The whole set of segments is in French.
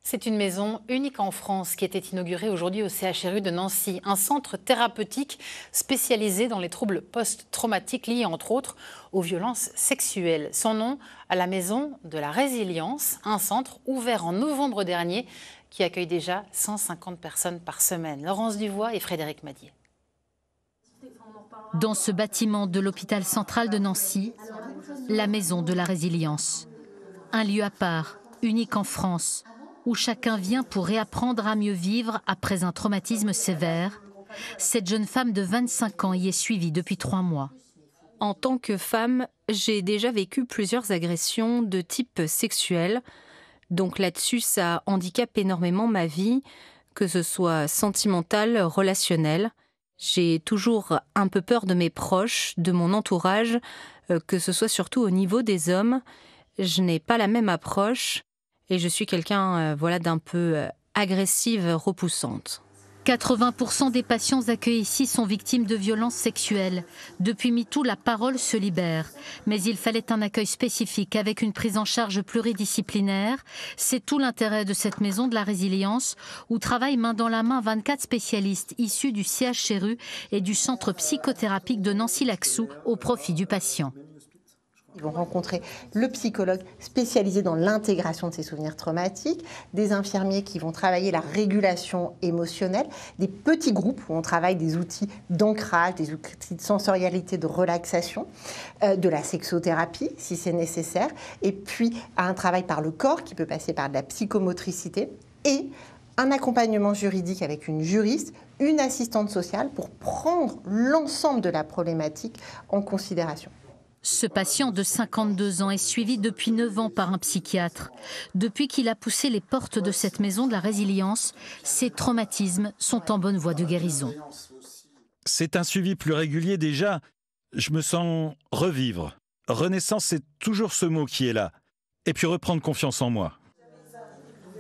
C'est une maison unique en France qui était inaugurée aujourd'hui au CHRU de Nancy, un centre thérapeutique spécialisé dans les troubles post-traumatiques liés entre autres aux violences sexuelles. Son nom, à la Maison de la Résilience, un centre ouvert en novembre dernier qui accueille déjà 150 personnes par semaine. Laurence Duvois et Frédéric Madier. Dans ce bâtiment de l'hôpital central de Nancy, la Maison de la Résilience. Un lieu à part, unique en France, où chacun vient pour réapprendre à mieux vivre après un traumatisme sévère. Cette jeune femme de 25 ans y est suivie depuis 3 mois. En tant que femme, j'ai déjà vécu plusieurs agressions de type sexuel. Donc là-dessus, ça handicape énormément ma vie, que ce soit sentimentale, relationnelle. J'ai toujours un peu peur de mes proches, de mon entourage, que ce soit surtout au niveau des hommes. Je n'ai pas la même approche et je suis quelqu'un d'un peu agressive, repoussante. 80% des patients accueillis ici sont victimes de violences sexuelles. Depuis MeToo, la parole se libère. Mais il fallait un accueil spécifique avec une prise en charge pluridisciplinaire. C'est tout l'intérêt de cette maison de la résilience où travaillent main dans la main 24 spécialistes issus du CHRU et du centre psychothérapique de Nancy-Laxou au profit du patient. Ils vont rencontrer le psychologue spécialisé dans l'intégration de ces souvenirs traumatiques, des infirmiers qui vont travailler la régulation émotionnelle, des petits groupes où on travaille des outils d'ancrage, des outils de sensorialité, de relaxation, de la sexothérapie si c'est nécessaire, et puis un travail par le corps qui peut passer par de la psychomotricité et un accompagnement juridique avec une juriste, une assistante sociale pour prendre l'ensemble de la problématique en considération. Ce patient de 52 ans est suivi depuis 9 ans par un psychiatre. Depuis qu'il a poussé les portes de cette maison de la résilience, ses traumatismes sont en bonne voie de guérison. C'est un suivi plus régulier déjà. Je me sens revivre. Renaissance, c'est toujours ce mot qui est là. Et puis reprendre confiance en moi.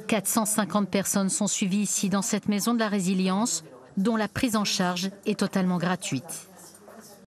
450 personnes sont suivies ici dans cette maison de la résilience, dont la prise en charge est totalement gratuite.